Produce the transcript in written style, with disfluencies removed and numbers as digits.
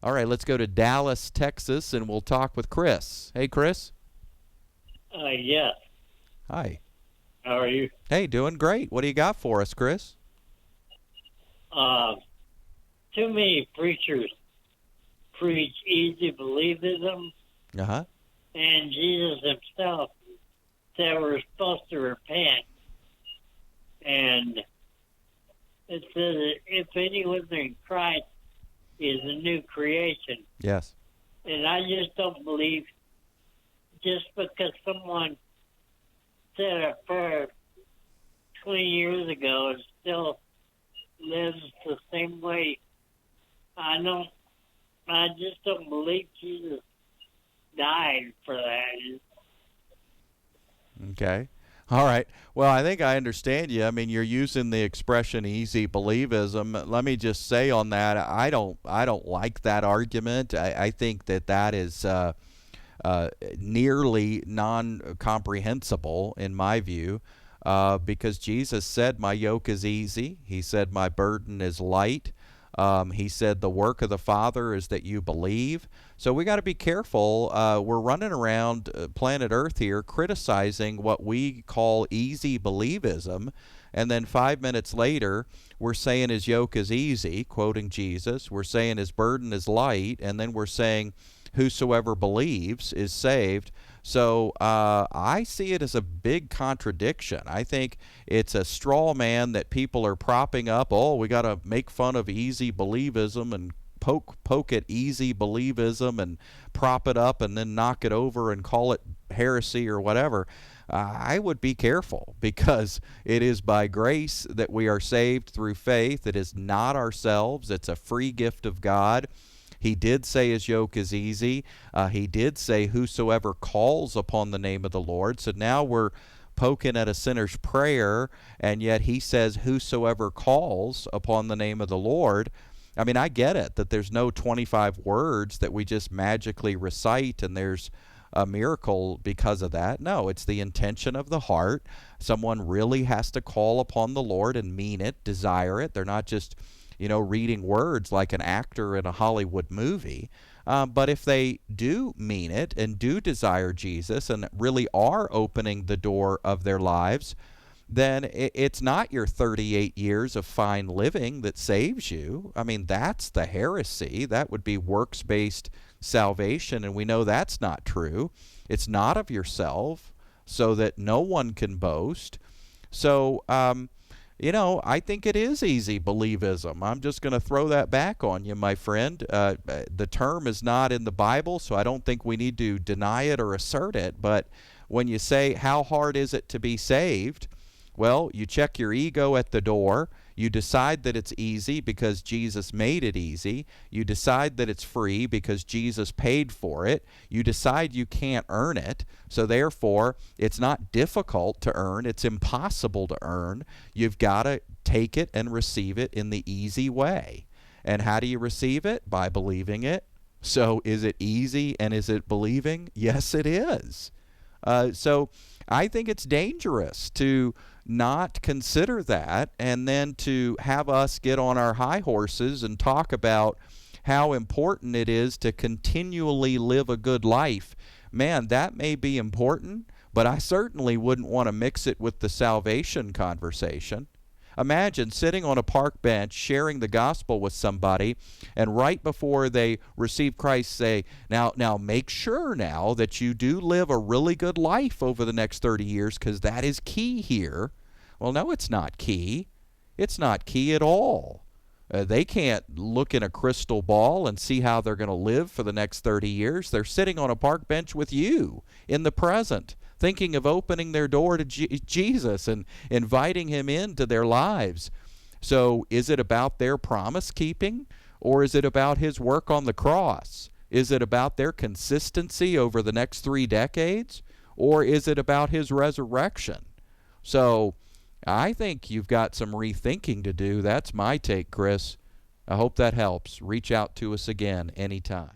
All right, let's go to Dallas, Texas, and we'll talk with Chris. Hey, Chris. Yes. Hi. How are you? Hey, doing great. What do you got for us, Chris? Uh, Too many preachers preach easy believism, Uh-huh. and Jesus himself said we're supposed to repent. And it says that if anyone's in Christ is a new creation. Yes. And I just don't believe just because someone said a prayer 20 years ago and still lives the same way. I just don't believe Jesus died for that. Okay. All right. Well, I think I understand you. I mean, you're using the expression "easy believism." Let me just say on that, I don't like that argument. I think that is nearly non-comprehensible in my view, because Jesus said, "My yoke is easy." He said, "My burden is light." He said, "The work of the Father is that you believe." So we got to be careful. We're running around planet Earth here criticizing what we call easy believism, and then 5 minutes later, we're saying his yoke is easy, quoting Jesus. We're saying his burden is light, and then we're saying whosoever believes is saved. So I see it as a big contradiction. I think it's a straw man that people are propping up. Oh, we got to make fun of easy believism and poke at easy believism and prop it up and then knock it over and call it heresy or whatever. I would be careful, because it is by grace that we are saved through faith. It is not ourselves. It's a free gift of God. He did say his yoke is easy. He did say whosoever calls upon the name of the Lord. So now we're poking at a sinner's prayer, and yet he says whosoever calls upon the name of the Lord. I mean, I get it that there's no 25 words that we just magically recite and there's a miracle because of that. No, it's the intention of the heart. Someone really has to call upon the Lord and mean it, desire it. They're not just reading words like an actor in a Hollywood movie. But if they do mean it and do desire Jesus and really are opening the door of their lives, then it's not your 38 years of fine living that saves you. I mean, that's the heresy. That would be works-based salvation, and we know that's not true. It's not of yourself, so that no one can boast. So, I think it is easy believism. I'm just going to throw that back on you, my friend. The term is not in the Bible, so I don't think we need to deny it or assert it. But when you say, how hard is it to be saved? Well, you check your ego at the door. You decide that it's easy because Jesus made it easy. You decide that it's free because Jesus paid for it. You decide you can't earn it. So therefore, it's not difficult to earn. It's impossible to earn. You've got to take it and receive it in the easy way. And how do you receive it? By believing it. So is it easy and is it believing? Yes, it is. So I think it's dangerous to not consider that and then to have us get on our high horses and talk about how important it is to continually live a good life. Man, that may be important, but I certainly wouldn't want to mix it with the salvation conversation. Imagine sitting on a park bench sharing the gospel with somebody, and right before they receive Christ say, now make sure now that you do live a really good life over the next 30 years, because that is key here. Well, no, it's not key. It's not key at all. They can't look in a crystal ball and see how they're going to live for the next 30 years. They're sitting on a park bench with you in the present, thinking of opening their door to Jesus and inviting him into their lives. So is it about their promise keeping, or is it about his work on the cross? Is it about their consistency over the next 3 decades, or is it about his resurrection? So I think you've got some rethinking to do. That's my take, Chris. I hope that helps. Reach out to us again anytime.